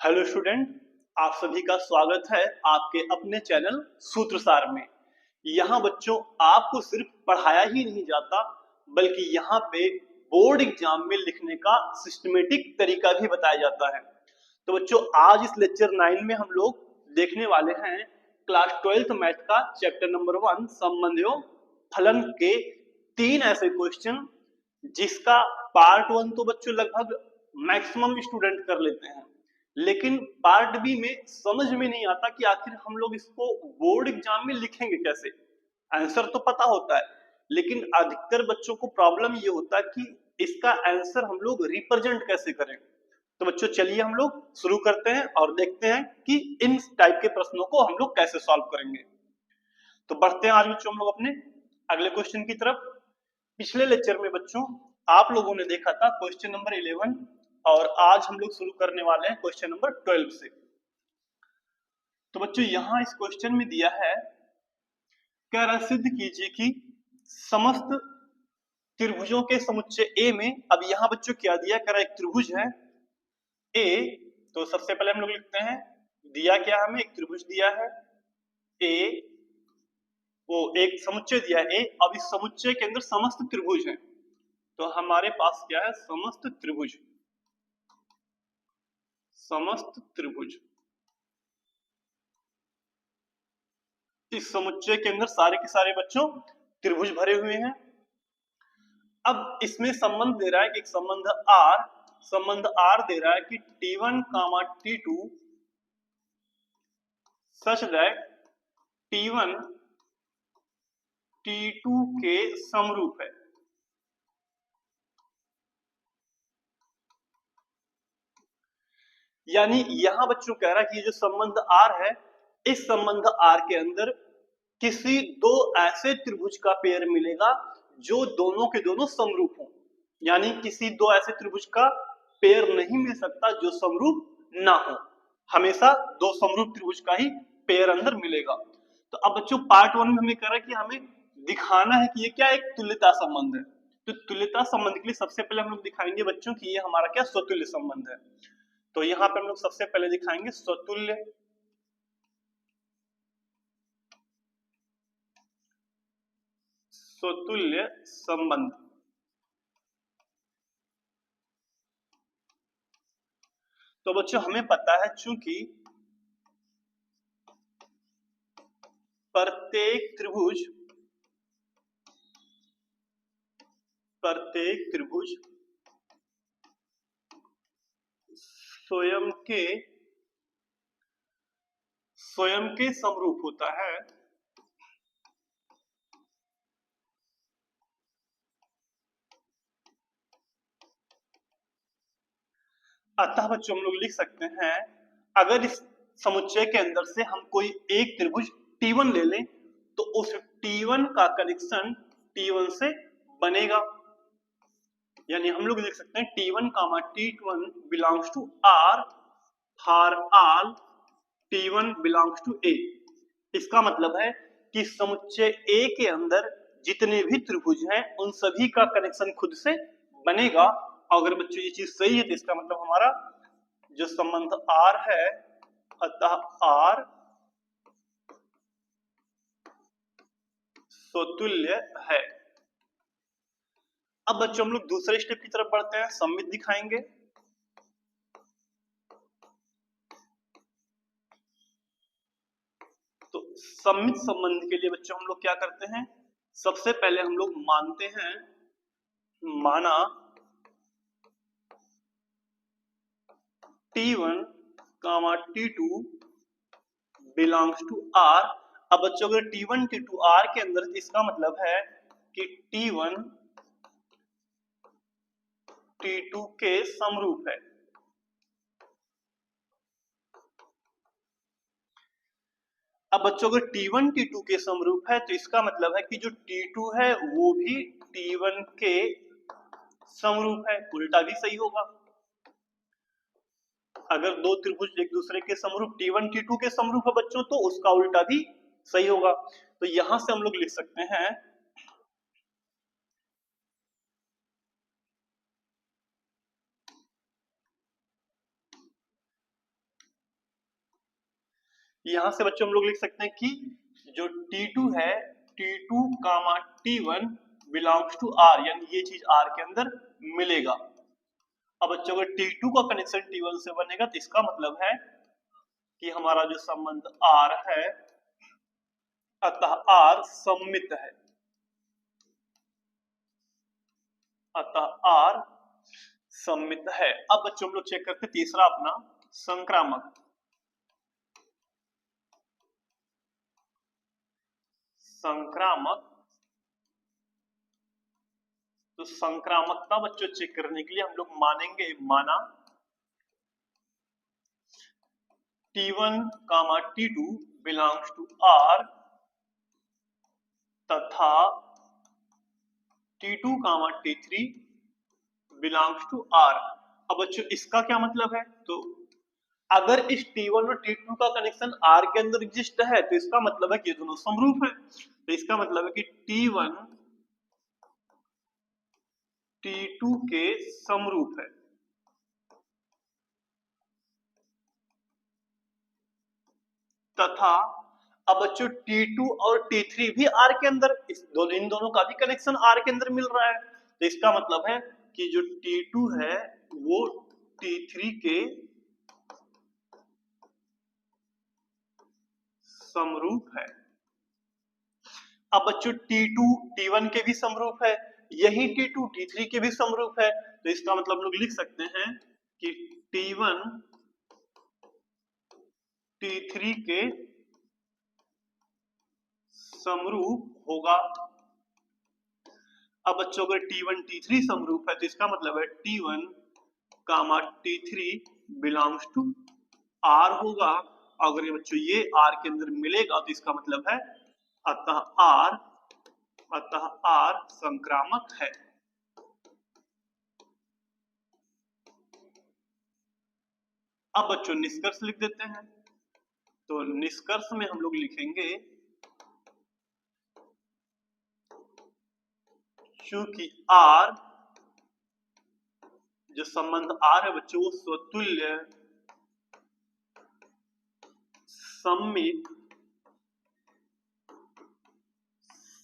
Hello student, आप सभी का स्वागत है आपके अपने चैनल सूत्रसार में। यहाँ बच्चों आपको सिर्फ पढ़ाया ही नहीं जाता बल्कि यहाँ पे बोर्ड एग्जाम में लिखने का सिस्टमेटिक तरीका भी बताया जाता है। तो बच्चों आज इस लेक्चर 9 में हम लोग देखने वाले हैं क्लास 12th मैथ का चैप्टर नंबर 1 संबंध एवं फलन के 3 ऐसे क्वेश्चन जिसका पार्ट 1 तो बच्चों लगभग मैक्सिमम स्टूडेंट कर लेते हैं, लेकिन पार्ट बी में समझ में नहीं आता कि आखिर हम लोग इसको बोर्ड एग्जाम में लिखेंगे कैसे। आंसर तो पता होता है लेकिन अधिकतर बच्चों को प्रॉब्लम ये होता है कि इसका आंसर हम लोग रिप्रेजेंट कैसे करें। तो बच्चों चलिए हम लोग शुरू करते हैं और देखते हैं कि इन टाइप के प्रश्नों को हम लोग कैसे सॉल्व करेंगे। तो बढ़ते हैं आज बच्चों हम लोग अपने अगले क्वेश्चन की तरफ। पिछले लेक्चर में बच्चों आप लोगों ने देखा था क्वेश्चन नंबर 11 और आज हम लोग शुरू करने वाले हैं क्वेश्चन नंबर 12 से। तो बच्चों यहां इस क्वेश्चन में दिया है, कह रहा सिद्ध कीजिए कि समस्त त्रिभुजों के समुच्चय ए में, अब यहां बच्चों क्या दिया, कह रहा एक त्रिभुज है ए। तो सबसे पहले हम लोग लिखते हैं दिया क्या, हमें एक त्रिभुज दिया है ए, वो एक समुच्चय दिया है ए। अब इस समुच्चय के अंदर समस्त त्रिभुज हैं, तो हमारे पास क्या है समस्त त्रिभुज। समस्त त्रिभुज इस समुच्चय के अंदर सारे के सारे बच्चों त्रिभुज भरे हुए हैं। अब इसमें संबंध दे रहा है कि एक संबंध आर दे रहा है कि T1, T2 such that T1 T2 के समरूप है। यानी यहां बच्चों कह रहा है कि ये जो संबंध आर है, इस संबंध आर के अंदर किसी दो ऐसे त्रिभुज का पेयर मिलेगा जो दोनों के दोनों समरूप हों। यानी किसी दो ऐसे त्रिभुज का पेयर नहीं मिल सकता जो समरूप ना हो, हमेशा दो समरूप त्रिभुज का ही पेयर अंदर मिलेगा। तो अब बच्चों पार्ट 1 में हमें कह रहा है कि हमें दिखाना है कि ये क्या एक तुल्यता संबंध है। तो तुल्यता संबंध के लिए सबसे पहले हम लोग दिखाएंगे बच्चों कि ये हमारा क्या स्वतुल्य संबंध है। तो यहाँ पे हम लोग सबसे पहले दिखाएंगे स्वतुल्य संबंध। तो बच्चों हमें पता है चूंकि प्रत्येक त्रिभुज स्वयं के समरूप होता है, अतः बच्चों हम लोग लिख सकते हैं अगर इस समुच्चय के अंदर से हम कोई एक त्रिभुज T1 ले लें तो उस T1 का कनेक्शन T1 से बनेगा। यानी हम लोग लिख सकते हैं T1, T1 belongs to R for all T1 belongs to A। इसका मतलब है कि समुच्चय A के अंदर जितने भी त्रिभुज हैं उन सभी का कनेक्शन खुद से बनेगा। अगर बच्चों ये चीज सही है तो इसका मतलब हमारा जो संबंध R है, अतः R स्वतुल्य है। अब बच्चों हम लोग दूसरे स्टेप की तरफ बढ़ते हैं, सममित दिखाएंगे। तो सममित संबंध के लिए बच्चों हम लोग क्या करते हैं, सबसे पहले हम लोग मानते हैं, माना T1, T2 belongs to R। अब बच्चों अगर T1, T2 R के अंदर, इसका मतलब है कि T1 T2 के समरूप है। अब बच्चों अगर T1 T2 के समरूप है तो इसका मतलब है कि जो T2 है वो भी T1 के समरूप है। उल्टा भी सही होगा, अगर दो त्रिभुज एक दूसरे के समरूप T1 T2 के समरूप है बच्चों तो उसका उल्टा भी सही होगा। तो यहां से हम लोग लिख सकते हैं यहां से बच्चों हम लोग लिख सकते हैं कि जो T2 है, T2 comma T1 belongs to R, यानी ये चीज R के अंदर मिलेगा। अब बच्चों अगर T2 का कनेक्शन T1 से बनेगा तो इसका मतलब है कि हमारा जो संबंध R है, अतः R सममित है, अतः R सममित है। अब बच्चों हम लोग चेक करते हैं तीसरा अपना संक्रामक। संक्रामक, तो संक्रामकता बच्चों चेक करने के लिए हम लोग मानेंगे, माना T1 comma T2 belongs to R तथा T2 comma T3 belongs to R। अब बच्चों इसका क्या मतलब है, तो अगर इस T1 और T2 का कनेक्शन R के अंदर एग्जिस्ट है तो इसका मतलब है कि ये दोनों समरूप है। तो इसका मतलब है कि T1 T2 के समरूप है, तथा अब बच्चों T2 और T3 भी R के अंदर, इन दोनों का भी कनेक्शन R के अंदर मिल रहा है। तो इसका मतलब है कि जो T2 है वो T3 के समरूप है। अब बच्चों T2 T1 के भी समरूप है, यही T2 T3 के भी समरूप है। तो इसका मतलब हम लोग लिख सकते हैं कि T1 T3 के समरूप होगा। अब बच्चों अगर T1 T3 समरूप है तो इसका मतलब है T1 comma T3 belongs to R होगा। अगर ये बच्चों ये R के अंदर मिलेगा तो इसका मतलब है अतः R संक्रामक है। अब बच्चों निष्कर्ष लिख देते हैं। तो निष्कर्ष में हम लोग लिखेंगे चूंकि R, जो संबंध R है बच्चों वो स्वतुल्य सममित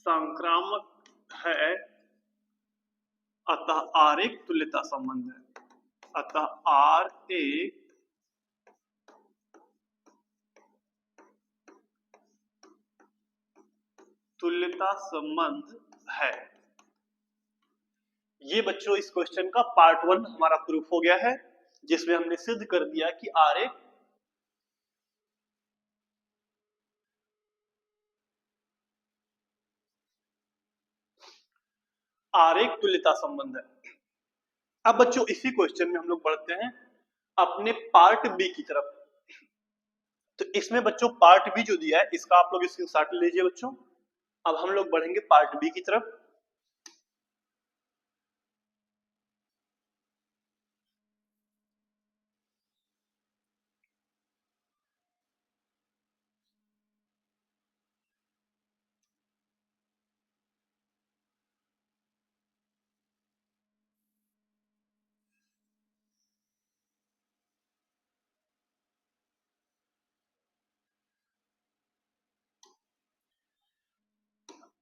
संक्रामक है, अतः R एक तुल्यता संबंध है, अतः R एक तुल्यता संबंध है। ये बच्चों इस क्वेश्चन का पार्ट 1 हमारा प्रूफ हो गया है, जिसमें हमने सिद्ध कर दिया कि R एक तुल्यता संबंध है। अब बच्चों इसी क्वेश्चन में हम लोग बढ़ते हैं अपने पार्ट बी की तरफ। तो इसमें बच्चों पार्ट बी जो दिया है इसका आप लोग स्क्रीनशॉट ले लीजिए बच्चों। अब हम लोग बढ़ेंगे पार्ट बी की तरफ।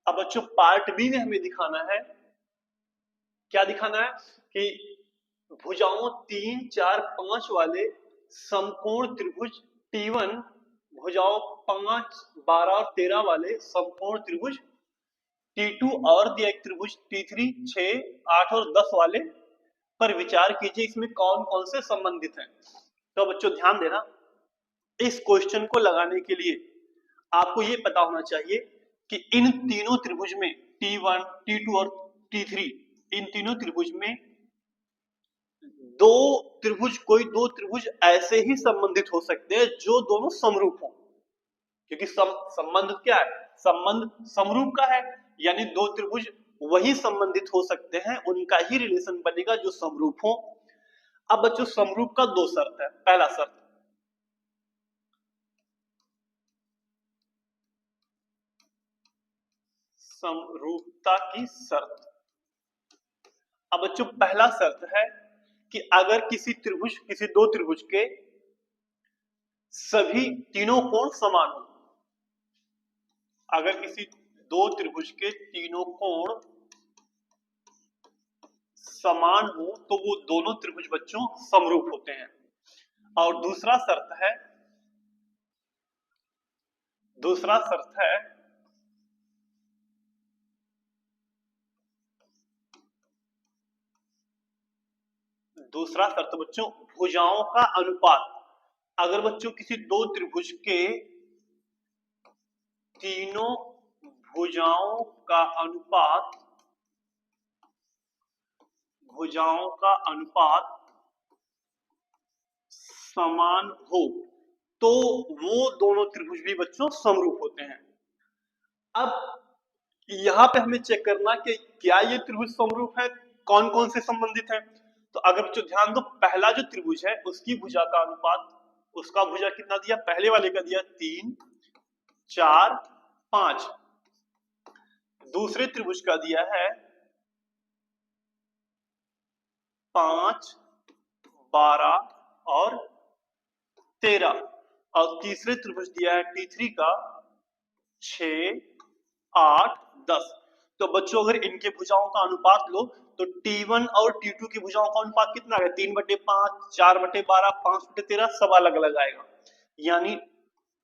अब बच्चों पार्ट बी में हमें दिखाना है, क्या दिखाना है कि भुजाओं 3, 4, 5 वाले समकोण त्रिभुज T1 भुजाओं 5, 12 और 13 वाले समकोण त्रिभुज T2 और दिया एक त्रिभुज T3 6, 8 और 10 वाले पर विचार कीजिए, इसमें कौन कौन से संबंधित हैं। तो बच्चों ध्यान देना, इस क्वेश्चन को लगाने के लिए आपको ये पता होना चाहिए कि इन तीनों त्रिभुज में T1, T2 और T3, इन तीनों त्रिभुज में कोई दो त्रिभुज ऐसे ही संबंधित हो सकते हैं जो दोनों समरूप हो, क्योंकि संबंध क्या है, संबंध समरूप का है, यानी दो त्रिभुज वही संबंधित हो सकते हैं, उनका ही रिलेशन बनेगा जो समरूप हो। अब बच्चों समरूप का दो शर्त है। पहला शर्त, समरूपता की शर्त। अब बच्चों पहला शर्त है कि अगर किसी दो त्रिभुज के सभी तीनों कोण समान हो। अगर किसी दो त्रिभुज के तीनों कोण समान हो तो वो दोनों त्रिभुज बच्चों समरूप होते हैं। और दूसरा शर्त है बच्चों भुजाओं का अनुपात। अगर बच्चों किसी दो त्रिभुज के तीनों भुजाओं का अनुपात समान हो तो वो दोनों त्रिभुज भी बच्चों समरूप होते हैं। अब यहां पे हमें चेक करना कि क्या ये त्रिभुज समरूप है, कौन कौन से संबंधित हैं। तो अगर बच्चों ध्यान दो, पहला जो त्रिभुज है उसकी भुजा का अनुपात, उसका भुजा कितना दिया, पहले वाले का दिया 3, 4, 5। दूसरे त्रिभुज का दिया है 5, 12 और 13। और तीसरे त्रिभुज दिया है T3 का 6, 8, 10। तो बच्चों अगर इनके भुजाओं का अनुपात लो तो T1 और T2 की भुजाओं का अनुपात कितना है, 3/5, 4/12, 5/13, सब अलग अलग आएगा। यानी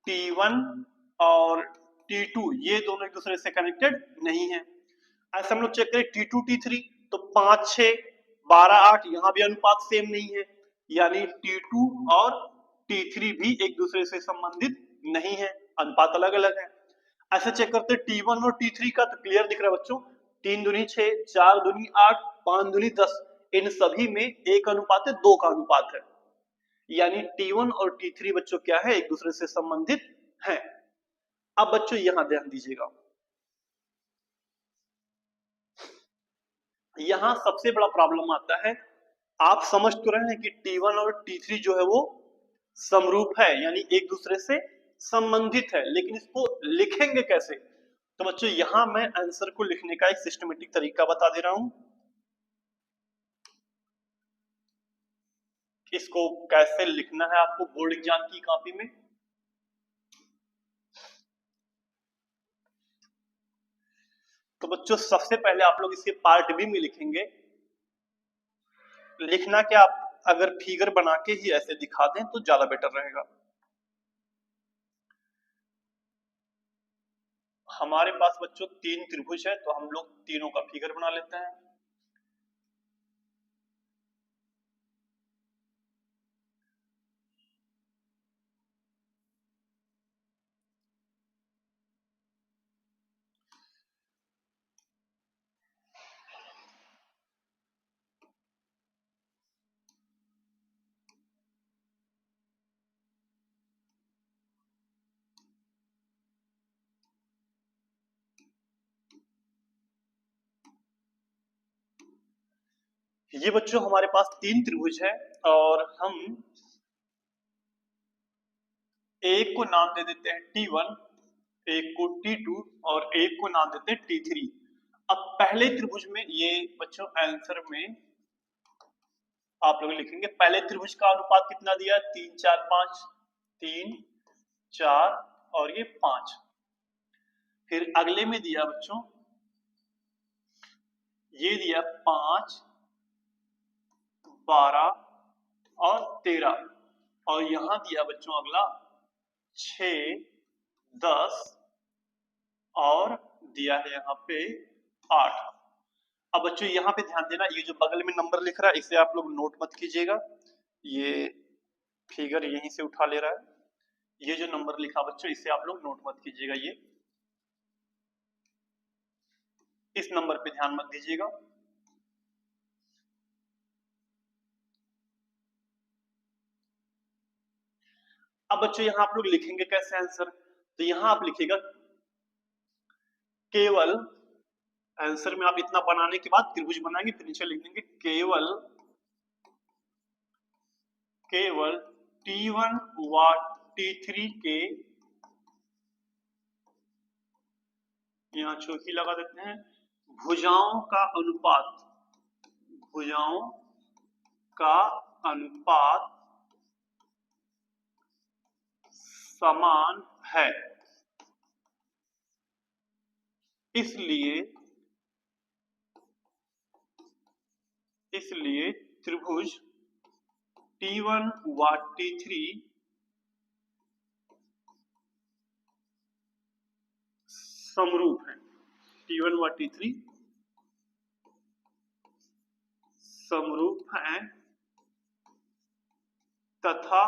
T1 और T2 ये दोनों एक दूसरे से कनेक्टेड नहीं है। ऐसे हम लोग चेक करें T2 T3 तो 5, 6, 12, 8 यहाँ भी अनुपात सेम नहीं है, यानी T2 और T3 भी एक दूसरे से संबंधित नहीं है, अनुपात अलग अलग है। ऐसे चेक करते T1 और T3 का, तो क्लियर दिख रहा है बच्चों, 3 दूनी 6, 4 दूनी 8, 5 दूनी 10, इन सभी में एक अनुपात है, 2 का अनुपात है। यानी T1 और T3 बच्चों क्या है, एक दूसरे से संबंधित है। अब बच्चों यहां ध्यान दीजिएगा, यहां सबसे बड़ा प्रॉब्लम आता है। आप समझ तो रहे हैं कि T1 और T3 जो है वो समरूप है, यानी एक दूसरे से संबंधित है, लेकिन इसको लिखेंगे कैसे। तो बच्चों यहां मैं आंसर को लिखने का एक सिस्टमेटिक तरीका बता दे रहा हूं। इसको कैसे लिखना है आपको बोर्ड एग्जाम की कॉपी में। तो बच्चों सबसे पहले आप लोग इसके पार्ट बी में लिखेंगे। लिखना क्या, आप अगर फिगर बना के ही ऐसे दिखा दें तो ज्यादा बेटर रहेगा। हमारे पास बच्चों 3 त्रिभुज है तो हम लोग तीनों का फिगर बना लेते हैं। ये बच्चों हमारे पास 3 त्रिभुज है और हम एक को नाम दे देते हैं T1, एक को T2 और एक को नाम देते हैं T3। अब पहले त्रिभुज में, ये बच्चों आंसर में आप लोग लिखेंगे, पहले त्रिभुज का अनुपात कितना दिया, 3, 4, 5, 3, 4 और ये 5। फिर अगले में दिया बच्चों, ये दिया 5, 12 और 13, और यहां दिया बच्चों अगला 6, 10 और दिया है यहाँ पे 8। अब बच्चों यहाँ पे ध्यान देना, ये जो बगल में नंबर लिख रहा है इसे आप लोग नोट मत कीजिएगा, ये फिगर यहीं से उठा ले रहा है। ये जो नंबर लिखा बच्चों इसे आप लोग नोट मत कीजिएगा, ये इस नंबर पे ध्यान मत दीजिएगा। अब बच्चों यहाँ आप लोग लिखेंगे कैसे आंसर, तो यहाँ आप लिखिएगा केवल, आंसर में आप इतना बनाने के बाद त्रिभुज बनाएंगे, फिर नीचे लिख देंगे केवल T1 व T3 के, यहाँ चौकी लगा देते हैं, भुजाओं का अनुपात समान है, इसलिए त्रिभुज T1 व T3 समरूप है। T1 व T3 समरूप हैं तथा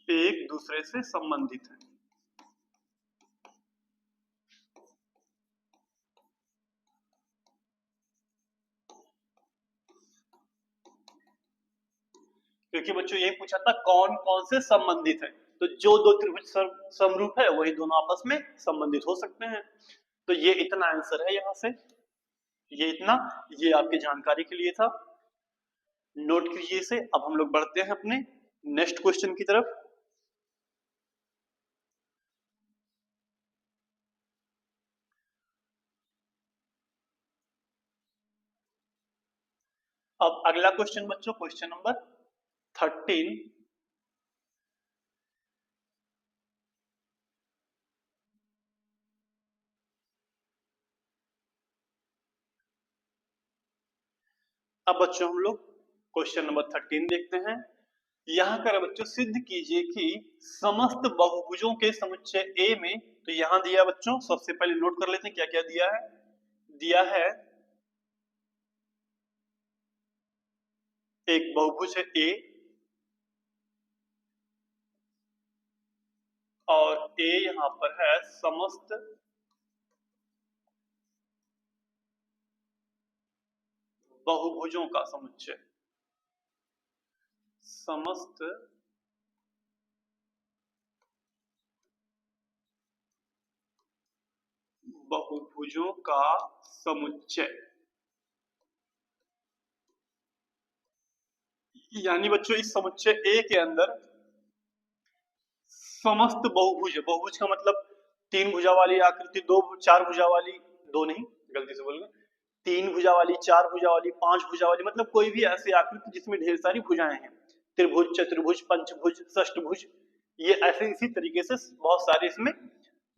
एक दूसरे से संबंधित हैं। क्योंकि बच्चों ये पूछा था कौन कौन से संबंधित है, तो जो दो त्रिभुज समरूप है वही दोनों आपस में संबंधित हो सकते हैं। तो ये इतना आंसर है, यहां से ये इतना, ये आपकी जानकारी के लिए था, नोट कीजिए इसे। अब हम लोग बढ़ते हैं अपने नेक्स्ट क्वेश्चन की तरफ। अब अगला क्वेश्चन बच्चों, क्वेश्चन नंबर 13। अब बच्चों हम लोग क्वेश्चन नंबर 13 देखते हैं। यहां कर बच्चों सिद्ध कीजिए कि समस्त बहुभुजों के समुच्चय ए में, तो यहां दिया बच्चों, सबसे पहले नोट कर लेते हैं क्या क्या दिया है। दिया है एक बहुभुज है ए, और ए यहां पर है समस्त बहुभुजों का समुच्चय, समस्त बहुभुजों का समुच्चय। यानी बच्चों इस समुच्चय ए के अंदर समस्त बहुभुज, बहुभुज का मतलब तीन भुजा वाली आकृति, दो चार भुजा वाली, दो नहीं गलती से बोल गए, तीन भुजा वाली, चार भुजा वाली, पांच भुजा वाली, मतलब कोई भी ऐसी आकृति जिसमें ढेर सारी भुजाएं हैं, त्रिभुज, चतुर्भुज, पंचभुज, षष्ठभुज, ये ऐसे इसी तरीके से बहुत सारे इसमें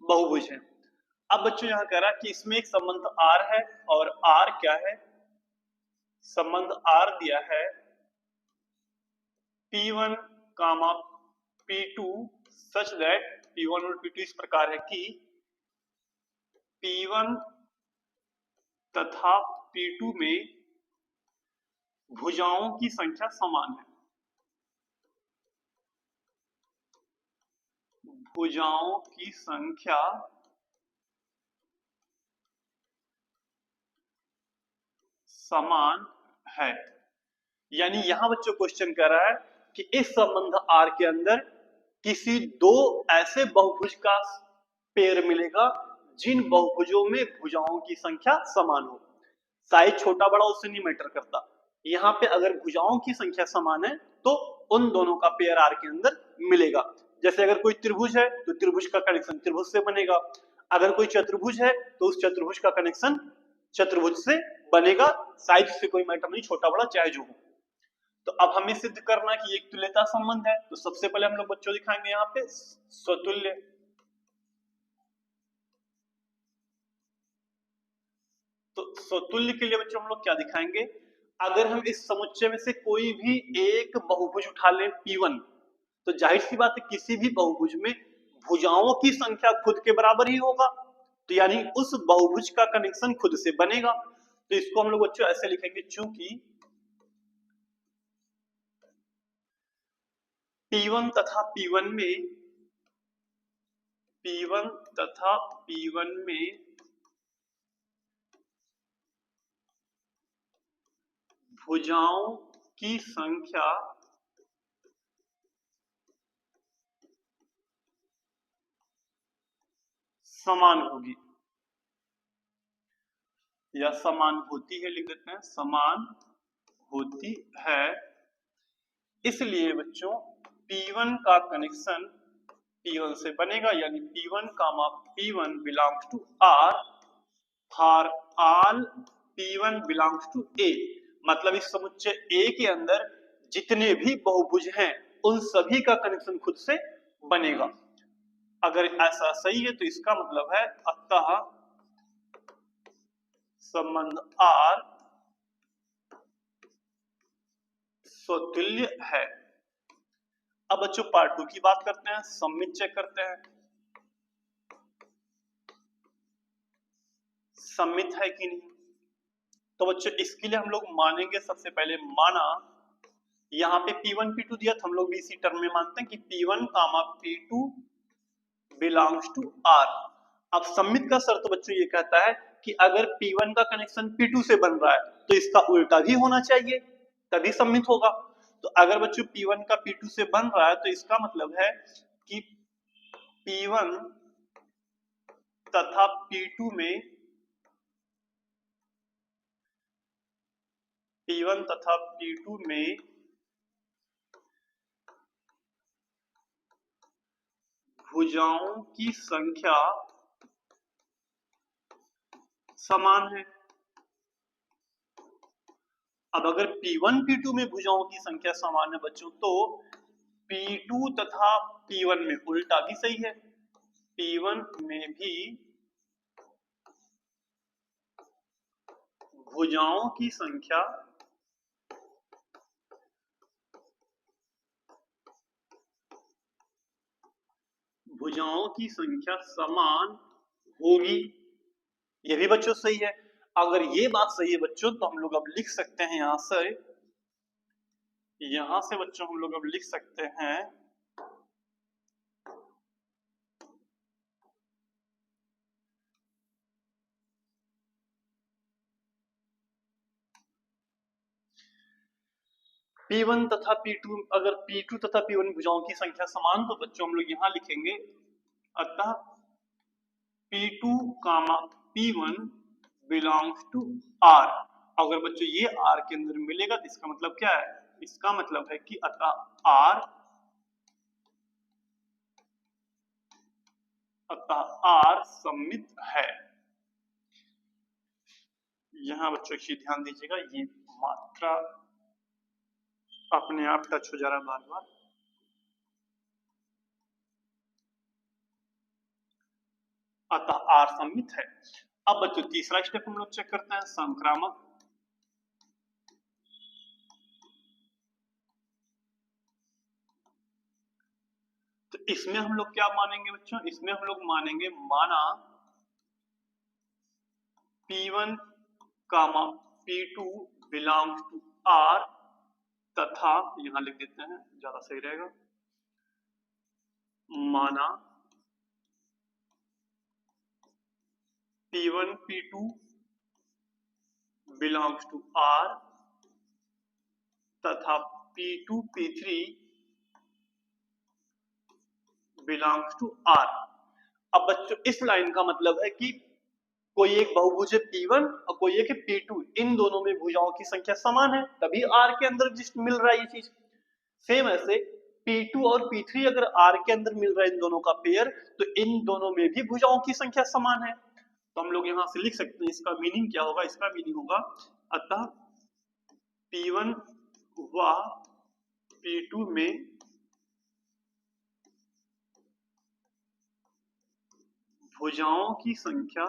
बहुभुज हैं। अब बच्चों यहाँ कह रहा है कि इसमें एक संबंध R है, और R क्या है, संबंध R दिया है P1, P2 such that P1 और P2 इस प्रकार है कि P1 तथा P2 में भुजाओं की संख्या समान है, भुजाओं की संख्या समान है। यानी यहां बच्चों क्वेश्चन कर रहा है कि इस संबंध R के अंदर किसी दो ऐसे बहुभुज का पेयर मिलेगा जिन बहुभुजों में भुजाओं की संख्या समान हो। साइज छोटा बड़ा उससे नहीं मैटर करता, यहाँ पे अगर भुजाओं की संख्या समान है तो उन दोनों का पेयर R के अंदर मिलेगा। जैसे अगर कोई त्रिभुज है तो त्रिभुज का कनेक्शन त्रिभुज से बनेगा, अगर कोई चतुर्भुज है तो उस चतुर्भुज का कनेक्शन चतुर्भुज से बनेगा, साइज से कोई मैटर नहीं, छोटा बड़ा चाहे जो हो। तो अब हमें सिद्ध करना कि एक तुल्यता संबंध है, तो सबसे पहले हम लोग बच्चों दिखाएंगे यहाँ पे स्वतुल्य। तो स्वतुल्य के लिए बच्चों हम लोग क्या दिखाएंगे, अगर हम इस समुच्चय में से कोई भी एक बहुभुज उठा लें P1, तो जाहिर सी बात है किसी भी बहुभुज में भुजाओं की संख्या खुद के बराबर ही होगा, तो यानी उस बहुभुज का कनेक्शन खुद से बनेगा। तो इसको हम लोग बच्चों ऐसे लिखेंगे, चूंकि P1 तथा P1 में भुजाओं की संख्या समान होगी, या समान होती है, लिख देते हैं समान होती है, इसलिए बच्चों P1 का कनेक्शन P1 से बनेगा, यानी P1 belongs to R for all P1 belongs to A। मतलब इस समुच्चय A के अंदर जितने भी बहुभुज हैं उन सभी का कनेक्शन खुद से बनेगा। अगर ऐसा सही है तो इसका मतलब है अतः संबंध R स्वतुल्य है। अब बच्चों पार्ट 2 की बात करते हैं, सममित चेक करते हैं सममित है कि नहीं। तो बच्चों इसके लिए हम लोग मानेंगे, सबसे पहले माना यहाँ पे P1 P2 दिया तो हम लोग भी इसी टर्म में मानते हैं कि P1 comma P2 belongs to R। अब सममित का शर्त तो बच्चों ये कहता है कि अगर P1 का कनेक्शन P2 से बन रहा है तो इसका उल्टा भी होना चाहिए, तभी सममित होगा। तो अगर बच्चों P1 का P2 से बन रहा है तो इसका मतलब है कि P1 तथा P2 में P1 तथा P2 में भुजाओं की संख्या समान है। अब अगर P1 P2 में भुजाओं की संख्या समान है बच्चों तो P2 तथा P1 में उल्टा भी सही है, P1 में भी भुजाओं की संख्या समान होगी, ये भी बच्चों सही है। अगर ये बात सही है बच्चों तो हम लोग अब लिख सकते हैं यहां से बच्चों हम लोग अब लिख सकते हैं P1 तथा P2, अगर P2 तथा P1 भुजाओं की संख्या समान तो बच्चों हम लोग यहां लिखेंगे अतः P2 comma P1 belongs to R। अगर बच्चों ये R के अंदर मिलेगा तो इसका मतलब क्या है, इसका मतलब है कि अतः R सममित है। यहां बच्चों की ध्यान दीजिएगा, ये मात्रा अपने आप टच हो जा रहा है बार बार। अतः R सममित है। अब बच्चों तीसरा स्टेप हम लोग चेक करते हैं, संक्रामक। तो इसमें हम लोग क्या मानेंगे बच्चों, इसमें हम लोग मानेंगे माना P1 comma P2 belongs to R तथा यहां लिख देते हैं ज्यादा सही रहेगा, माना P1 P2 belongs to R तथा P2 P3 belongs to R। अब बच्चों इस लाइन का मतलब है कि कोई एक बहुभुज है P1 और कोई एक है P2, इन दोनों में भुजाओं की संख्या समान है तभी R के अंदर जिस्ट मिल रहा है ये चीज। सेम ऐसे P2 और P3 अगर R के अंदर मिल रहा है इन दोनों का पेयर तो इन दोनों में भी भुजाओं की संख्या समान है। तो हम लोग यहां से लिख सकते हैं इसका मीनिंग क्या होगा, इसका मीनिंग होगा अतः P1 व P2 में भुजाओं की संख्या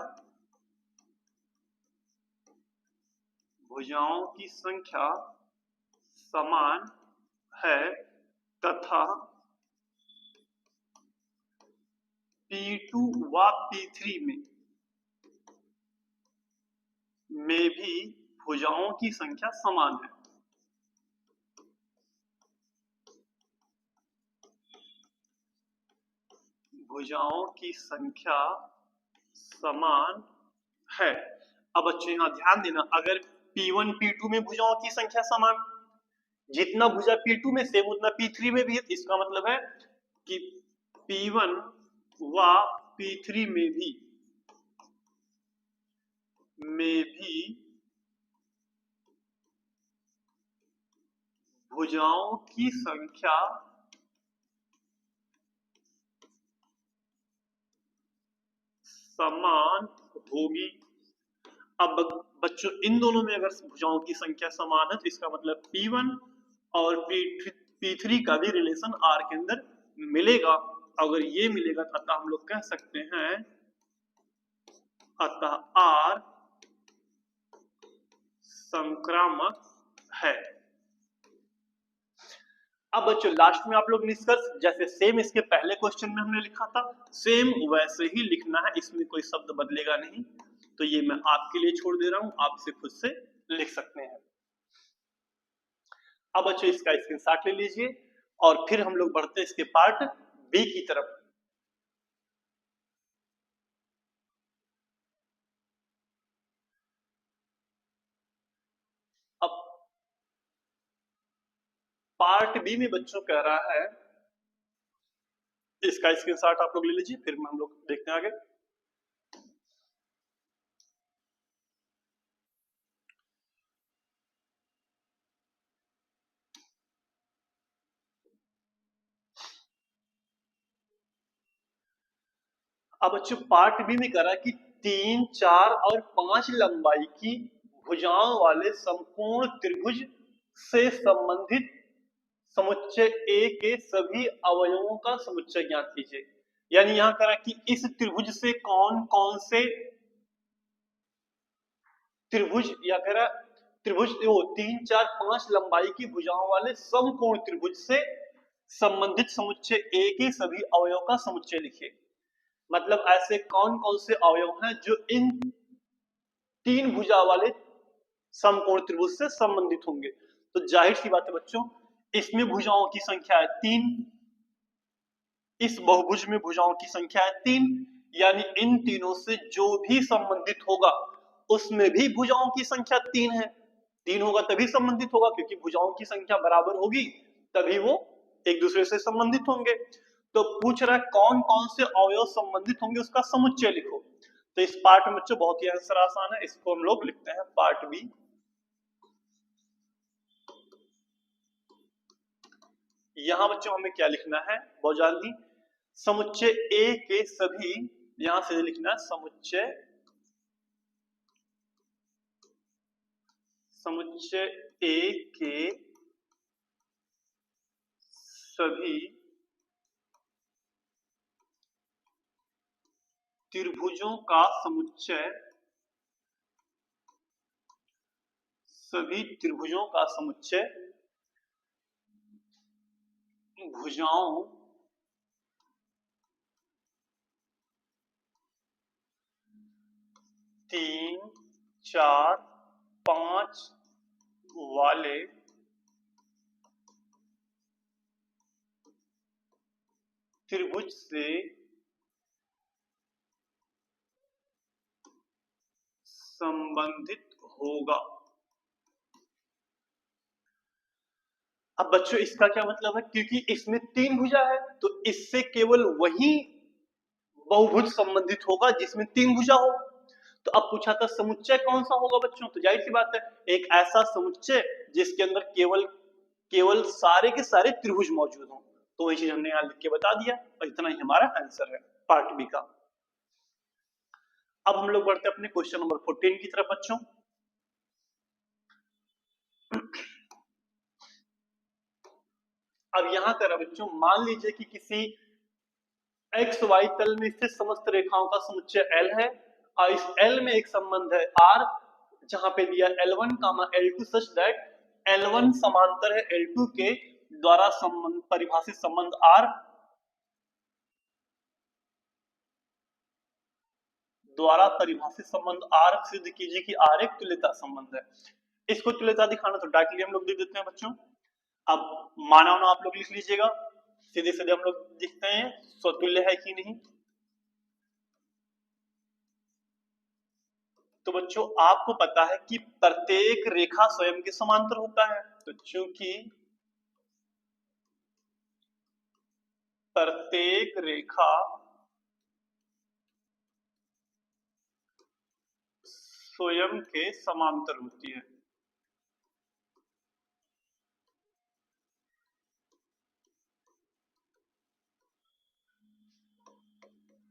समान है तथा P2 व P3 में भी भुजाओं की संख्या समान है। भुजाओं की संख्या समान है। अब बच्चों यहां ध्यान देना, अगर P1 P2 में भुजाओं की संख्या समान, जितना भुजा P2 में सेम उतना P3 में भी है, इसका मतलब है कि P1 व P3 में भी भुजाओं की संख्या समान होगी। अब बच्चों इन दोनों में अगर भुजाओं की संख्या समान है तो इसका मतलब P1 और P3 का भी रिलेशन R के अंदर मिलेगा। अगर ये मिलेगा तो अतः हम लोग कह सकते हैं अतः R संक्रामक है। अब बच्चों लास्ट में आप लोग निष्कर्ष जैसे सेम इसके पहले क्वेश्चन में हमने लिखा था सेम वैसे ही लिखना है, इसमें कोई शब्द बदलेगा नहीं। तो ये मैं आपके लिए छोड़ दे रहा हूं, आप इसे खुद से लिख सकते हैं। अब बच्चों इसका स्क्रीनशॉट ले लीजिए और फिर हम लोग बढ़ते हैं इसके पार्ट बी की तरफ। अब पार्ट बी में बच्चों कह रहा है, इसका स्क्रीनशॉट आप लोग ले लीजिए, फिर हम लोग देखते हैं आगे। अब बच्चों पार्ट बी में कह रहा है कि 3, 4 और 5 लंबाई की भुजाओं वाले संपूर्ण त्रिभुज से संबंधित समुच्चय ए के सभी अवयवों का समुच्चय ज्ञात कीजिए। यानी यहां कह रहा है कि इस त्रिभुज से कौन कौन से त्रिभुज, या कह रहा त्रिभुज 3, 4, 5 लंबाई की भुजाओं वाले समकोण त्रिभुज से संबंधित समुच्चय ए के सभी अवयवों का समुच्चय लिखिए। मतलब ऐसे कौन कौन से अवयव हैं जो इन 3 भुजा वाले समकोण त्रिभुज से संबंधित होंगे। तो जाहिर सी बात है बच्चों, इसमें भुजाओं की संख्या है 3, इस बहुभुज में भुजाओं की संख्या है 3, यानी इन तीनों से जो भी संबंधित होगा उसमें भी भुजाओं की संख्या 3 है। 3 होगा तभी संबंधित होगा, क्योंकि भुजाओं की संख्या बराबर होगी तभी वो एक दूसरे से संबंधित होंगे। तो पूछ रहा है कौन कौन से अवयव संबंधित होंगे, उसका समुच्चय लिखो। तो इस पार्ट में बच्चों बहुत ही आंसर आसान है, इसको हम लोग लिखते हैं पार्ट बी। यहां बच्चों हमें क्या लिखना है बहुत जल्दी, समुच्चय ए के सभी, यहां से लिखना है समुच्चय ए के सभी त्रिभुजों का समुच्चय, सभी त्रिभुजों का समुच्चय भुजाओं तीन, 4, 5 वाले त्रिभुज से संबंधित होगा। अब बच्चों इसका क्या मतलब है, क्योंकि इसमें 3 भुजा है तो इससे केवल वही बहुभुज संबंधित होगा जिसमें 3 भुजा हो। तो अब पूछा था समुच्चय कौन सा होगा बच्चों, तो जाहिर सी बात है एक ऐसा समुच्चय जिसके अंदर केवल सारे के सारे त्रिभुज मौजूद हों। तो वही चीज हमने यहां लिख के बता दिया और इतना ही हमारा आंसर है पार्ट बी का। अब हम लोग बढ़ते हैं अपने क्वेश्चन नंबर 14 की तरफ बच्चों। अब यहां कर बच्चों मान लीजिए कि किसी एक्स वाई तल में स्थित समस्त रेखाओं का समुच्चय L है और इस L में एक संबंध है R, जहां पे दिया L1, L2 such that L1 समांतर है L2 के द्वारा परिभाषित संबंध R द्वारा परिभाषित संबंध R सिद्ध कीजिए कि R एक तुल्यता संबंध है। इसको तुल्यता दिखाना तो डायरेक्टली हम लोग दे देते हैं बच्चों। अब माना होना आप लोग लिख लीजिएगा, सीधे सीधे हम लोग लिखते हैं स्वतुल्य है कि नहीं। तो बच्चों आपको पता है कि प्रत्येक रेखा स्वयं के समांतर होता है, तो चूंकि प्रत्येक रेखा स्वयं के समांतर होती है,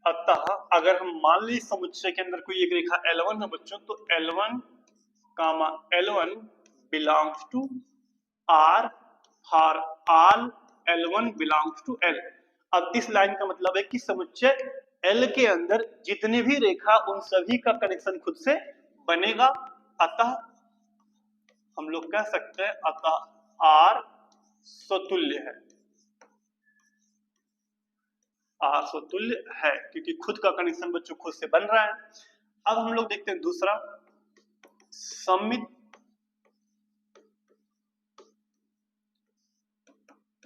अतः अगर हम मान ली समुच्चय के अंदर कोई एक रेखा L1 है बच्चों, तो L1 L1 belongs to R for all L1 belongs to L। अब इस लाइन का मतलब है कि समुच्चय L के अंदर जितनी भी रेखा उन सभी का कनेक्शन खुद से बनेगा। अतः हम लोग कह सकते हैं अतः R स्वतुल्य है, R स्वतुल्य है क्योंकि खुद का कनेक्शन बच्चों खुद से बन रहा है। अब हम लोग देखते हैं दूसरा, सममित।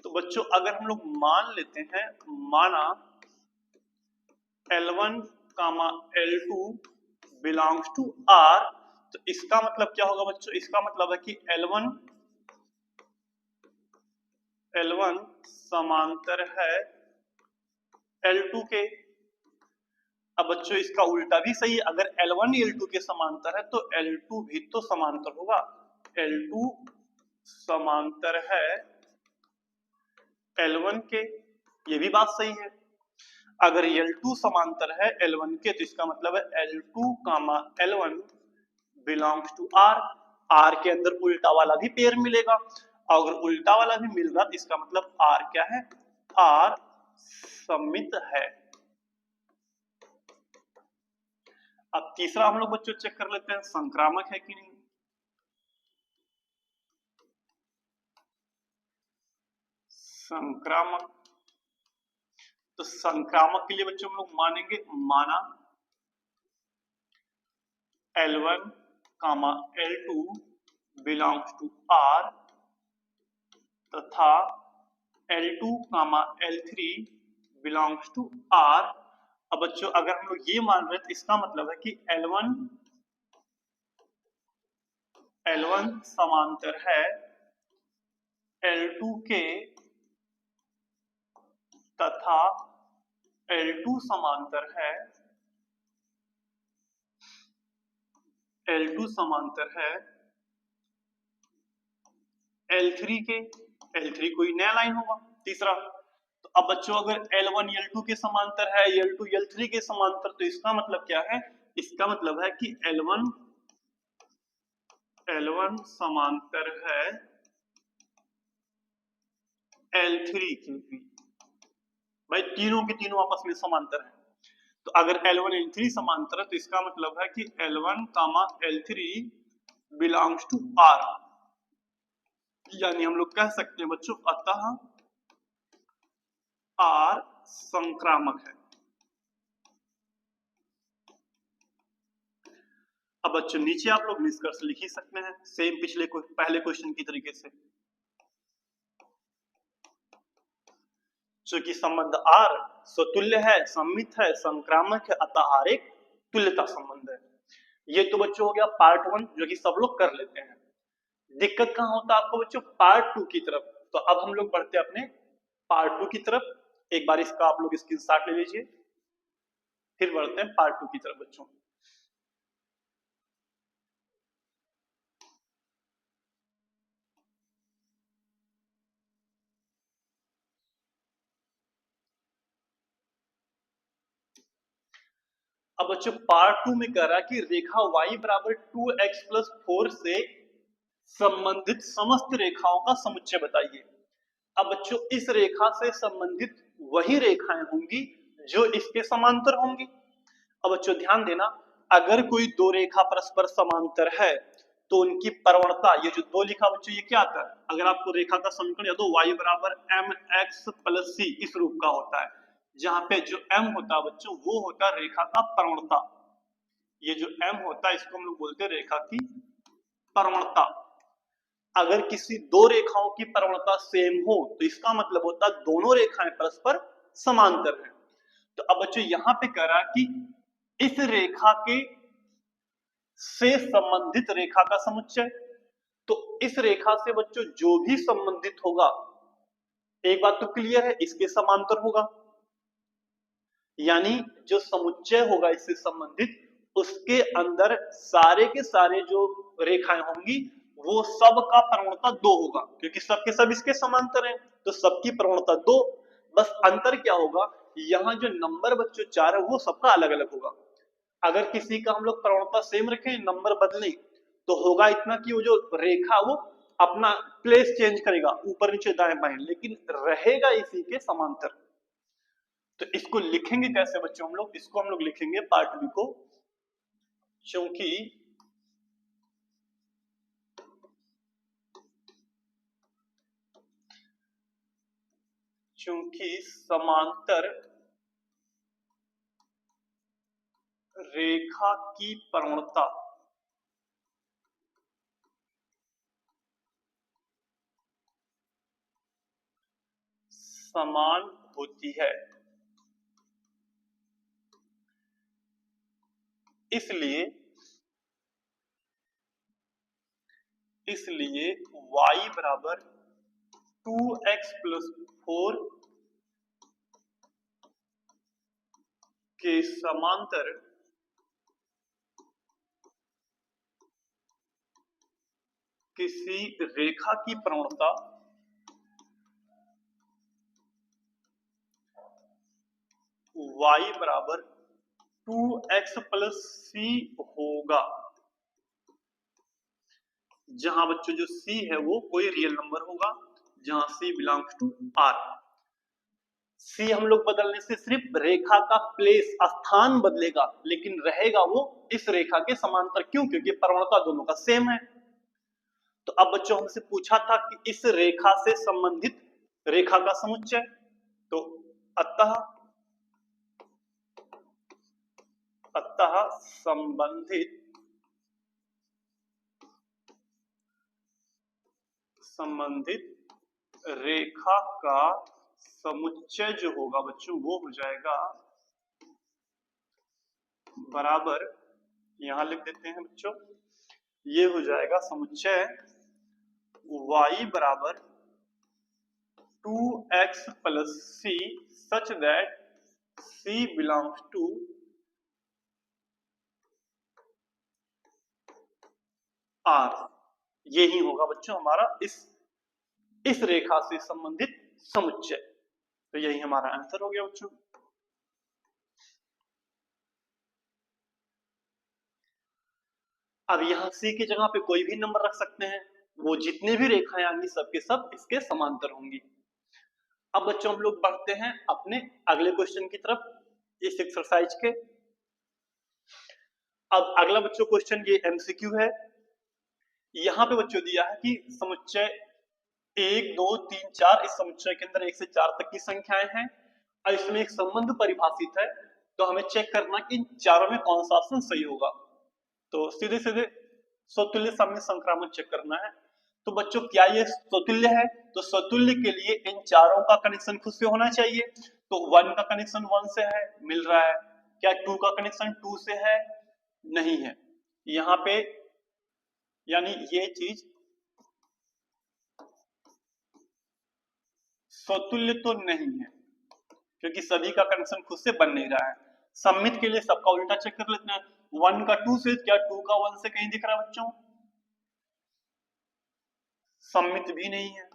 तो बच्चों अगर हम लोग मान लेते हैं, माना L1, L2 belongs to R, तो इसका मतलब क्या होगा बच्चों? इसका मतलब है कि L1 समांतर है L2 के। अब बच्चों इसका उल्टा भी सही है, अगर L1 L2 के समांतर है तो L2 भी तो समांतर होगा। L2 समांतर है L1 के, ये भी बात सही है। अगर L2 समांतर है L1 के तो इसका मतलब है L2, L1 belongs to R। R के अंदर उल्टा वाला भी पेयर मिलेगा, अगर उल्टा वाला भी मिल रहा तो इसका मतलब R क्या है? R सममित है। अब तीसरा हम लोग बच्चों चेक कर लेते हैं, संक्रामक है कि नहीं। संक्रामक, तो संक्रामक के लिए बच्चों हम लोग मानेंगे, माना L1, L2 belongs to R तथा L2, L3 belongs to R। अब बच्चों अगर हम लोग ये मान रहे हैं तो इसका मतलब है कि L1 समांतर है L2 के तथा L2 समांतर है L3 के। L3 कोई नया लाइन होगा तीसरा। तो अब बच्चों अगर L1 L2 के समांतर है, L2 L3 के समांतर, तो इसका मतलब क्या है? इसका मतलब है कि L1 समांतर है L3 के भी। भाई तीनों के तीनों आपस में समांतर है, तो अगर L1 L3 समांतर है तो इसका मतलब है कि L1, L3 belongs to R। यानी हम लोग कह सकते हैं बच्चों अतः R संक्रामक है। अब बच्चों नीचे आप लोग निष्कर्ष लिख ही सकते हैं, सेम पहले क्वेश्चन की तरीके से। चूंकि संबंध R स्वतुल्य है, सममित है, संक्रामक है, अतः R एक तुल्यता संबंध है। ये तो बच्चों हो गया पार्ट 1 जो कि सब लोग कर लेते हैं। दिक्कत कहां होता है आपको बच्चों? पार्ट 2 की तरफ। तो अब हम लोग बढ़ते हैं अपने पार्ट 2 की तरफ। एक बार इसका आप लोग स्क्रीनशॉट ले लीजिए, फिर बढ़ते हैं पार्ट 2 की तरफ बच्चों। अब बच्चों पार्ट 2 में कह रहा है कि रेखा y बराबर 2x + 4 से संबंधित समस्त रेखाओं का समुच्चय बताइए। अब बच्चों इस रेखा से संबंधित वही रेखाएं होंगी जो इसके समांतर होंगी। अब बच्चों ध्यान देना, अगर कोई दो रेखा परस्पर समांतर है तो उनकी प्रवणता, ये जो दो लिखा बच्चों ये क्या आता है? अगर आपको रेखा का समीकरण याद हो, y बराबर mx + c इस रूप का होता है, जहां पे जो m होता है बच्चों वो होता है रेखा का प्रवणता। ये जो m होता है इसको हम लोग बोलते हैं रेखा की प्रवणता। अगर किसी दो रेखाओं की प्रवणता सेम हो तो इसका मतलब होता है दोनों रेखाएं परस्पर समांतर हैं। तो अब बच्चों यहां पे कह रहा है कि इस रेखा के से संबंधित रेखा का समुच्चय, तो इस रेखा से बच्चों जो भी संबंधित होगा, एक बात तो क्लियर है, इसके समांतर होगा। यानी जो समुच्चय होगा इससे संबंधित, उसके अंदर सारे के सारे जो रेखाएं होंगी वो सब का प्रवणता 2 होगा, क्योंकि सबके सब इसके समांतर हैं तो सबकी प्रवणता 2। बस अंतर क्या होगा, यहाँ जो नंबर बच्चों 4 है वो सबका अलग अलग होगा। अगर किसी का हम लोग प्रवणता सेम रखें, नंबर बदले, तो होगा इतना कि वो जो रेखा वो अपना प्लेस चेंज करेगा ऊपर नीचे दाएं बाएं, लेकिन रहेगा इसी के समांतर। तो इसको लिखेंगे कैसे बच्चों हम लोग? इसको हम लोग लिखेंगे पार्ट बी को, चूंकि समांतर रेखा की प्रवणता समान होती है, इसलिए y बराबर 2x प्लस 4 के समांतर किसी रेखा की प्रवणता y बराबर 2x प्लस c होगा, जहां बच्चों जो c है वो कोई रियल नंबर होगा, जहां c बिलोंग्स टू r। सी हम लोग बदलने से सिर्फ रेखा का प्लेस स्थान बदलेगा, लेकिन रहेगा वो इस रेखा के समांतर। क्यों? क्योंकि प्रवणता दोनों का सेम है। तो अब बच्चों हमसे पूछा था कि इस रेखा से संबंधित रेखा का समुच्चय, तो अतः संबंधित रेखा का समुच्चय जो होगा बच्चों वो हो जाएगा बराबर, यहां लिख देते हैं बच्चों, ये हो जाएगा समुच्चय y बराबर 2x plus c such that c belongs to r। यही होगा बच्चों हमारा इस रेखा से संबंधित समुच्चय। तो यही हमारा आंसर हो गया बच्चों। अब यहां c की जगह पे कोई भी नंबर रख सकते हैं, वो जितने भी रेखाएं आएंगी सबके सब इसके समांतर होंगी। अब बच्चों हम लोग बढ़ते हैं अपने अगले क्वेश्चन की तरफ, इस एक्सरसाइज के। अब अगला बच्चों क्वेश्चन ये एमसीक्यू है। यहां पे बच्चों दिया है कि समुच्चय 1 2 3 4, इस समुच्चय के अंदर 1 से 4 तक की संख्याएं हैं और इसमें एक संबंध परिभाषित है। तो हमें चेक करना कि इन चारों में कौन सा ऑप्शन सही होगा। तो सीधे सीधे स्वतुल्य सममित संक्रामक चेक करना है। तो बच्चों क्या ये स्वतुल्य है? तो स्वतुल्य के लिए इन चारों का कनेक्शन खुद से होना चाहिए। तो 1 का कनेक्शन 1 से है, मिल रहा है। क्या 2 का कनेक्शन 2 से है? नहीं है। यहां पे यानी ये चीज स्वतुल्य तो नहीं है, क्योंकि सभी का कनेक्शन खुद से बन नहीं रहा है। सममित के लिए सबका उल्टा चेक कर लेते हैं। 1 का 2 से, क्या 2 का 1 से कहीं दिख रहा है बच्चों? सममित भी नहीं है,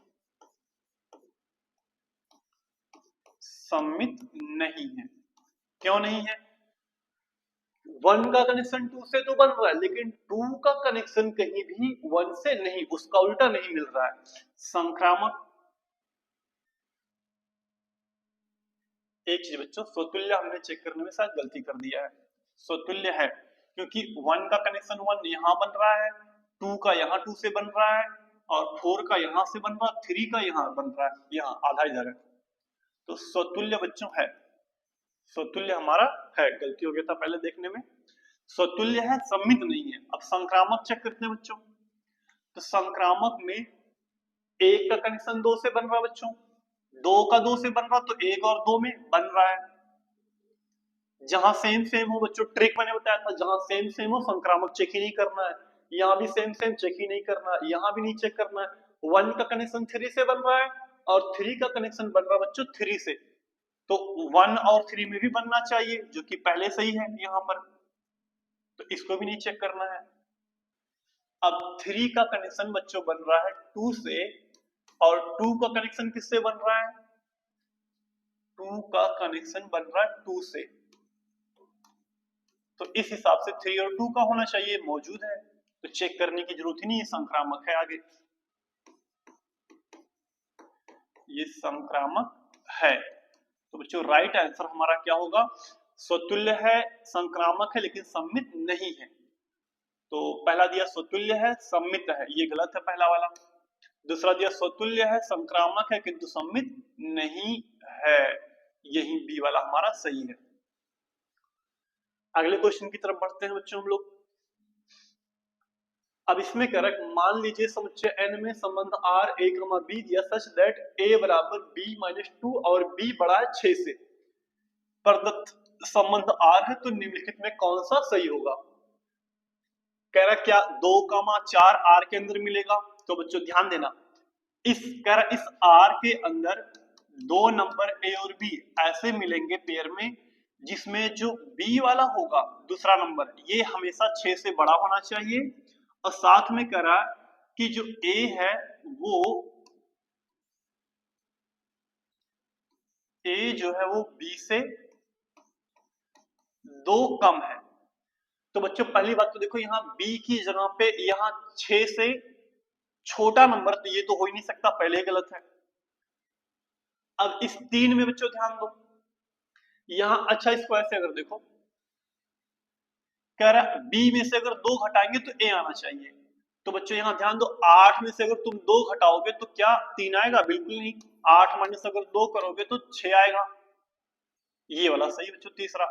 सममित नहीं है। क्यों नहीं है? 1 का कनेक्शन 2 से तो बन रहा है, लेकिन 2 का कनेक्शन कहीं भी 1 से नहीं, उसका उल्टा नहीं मिल रहा है। संक्रामक एक चीज बच्चों, स्वतुल्य हमने चेक करने में शायद गलती कर दिया है। स्वतुल्य है क्योंकि 1 का कनेक्शन 1 यहां बन रहा है, 2 का यहां 2 से बन रहा है और 4 का यहां से बन रहा है, 3 का यहां बन रहा है, यहां आधा इधर है। तो स्वतुल्य बच्चों है, स्वतुल्य हमारा है। गलती हो गया था पहले देखने में। स्वतुल्य है, सम्मित नहीं है। अब संक्रामक चेक करते हैं बच्चों। तो संक्रामक में 1 का कनेक्शन 2 से बन रहा है बच्चों, 2 का 2 से बन रहा, तो 1 और 2 में बन रहा है। जहां सेम सेम हो बच्चों, ट्रिक मैंने बताया था, जहां सेम सेम हो संक्रामक चेक ही नहीं करना है। यहाँ भी सेम सेम चेक ही नहीं करना है, यहाँ भी नहीं चेक करना है। 1 का कनेक्शन 3 से बन रहा है और 3 का कनेक्शन बन रहा है बच्चों 3 से, तो 1 और 3 में भी बनना चाहिए, जो कि पहले सही है यहाँ पर। तो इसको भी नहीं चेक करना है। अब 3 का कनेक्शन बच्चों बन रहा है 2 से, और 2 का कनेक्शन किससे बन रहा है? 2 का कनेक्शन बन रहा है 2 से, तो इस हिसाब से 3 और 2 का होना चाहिए, मौजूद है, तो चेक करने की जरूरत ही नहीं है, संक्रामक है। आगे ये संक्रामक है, तो बच्चों राइट आंसर हमारा क्या होगा, स्वतुल्य है, संक्रामक है लेकिन सम्मित नहीं है। तो पहला दिया स्वतुल्य है, सम्मित है, ये गलत है पहला वाला। दूसरा दिया स्वतुल्य है, संक्रामक है किंतु सम्मित नहीं है, यही बी वाला हमारा सही है। अगले क्वेश्चन की तरफ बढ़ते हैं बच्चों हम लोग। अब इसमें करेक्ट मान लीजिए समुच्चय n में संबंध r a, b दिया सच दैट a बराबर b माइनस 2 और b बड़ा है 6 से। प्रदत्त संबंध r है तो निम्नलिखित में कौन सा सही होगा। कह रहा क्या 2,4 r के अंदर मिलेगा। तो बच्चों ध्यान देना, इस कह रहा इस r के अंदर दो नंबर a और b ऐसे मिलेंगे पेयर में जिसमें जो b वाला होगा दूसरा नंबर ये हमेशा 6 से बड़ा होना चाहिए, और साथ में कह रहा कि जो a है वो a जो है वो b से 2 कम है। तो बच्चों पहली बात तो देखो यहाँ b की जगह पे यहाँ 6 से छोटा नंबर तो ये तो हो ही नहीं सकता, पहले ही गलत है। अब इस 3 में बच्चों ध्यान दो यहां, अच्छा इसको ऐसे अगर देखो कह रहा b में से अगर 2 घटाएंगे तो a आना चाहिए। तो बच्चों यहां ध्यान दो 8 में से अगर तुम 2 घटाओगे तो क्या 3 आएगा, बिल्कुल नहीं। 8 माइनस अगर 2 करोगे तो 6 आएगा, ये वाला सही बच्चों तीसरा।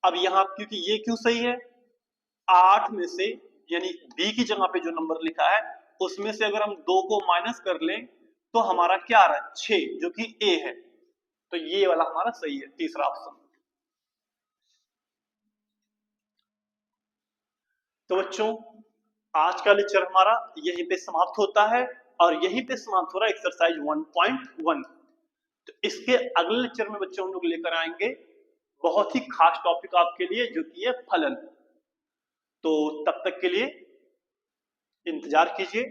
अब यहाँ क्योंकि ये क्यों सही है, 8 में से यानी b की जगह पे जो नंबर लिखा है उसमें से अगर हम 2 को माइनस कर लें तो हमारा क्या आ रहा है 6 जो कि a है, तो ये वाला हमारा सही है तीसरा ऑप्शन। तो बच्चों आज का लेक्चर हमारा यहीं पे समाप्त होता है और यहीं पे समाप्त हो रहा है एक्सरसाइज 1.1। तो इसके अगले लेक्चर में बच्चों हम लोग लेकर आएंगे बहुत ही खास टॉपिक आपके लिए जो कि है फलन। तो तब तक के लिए इंतजार कीजिए।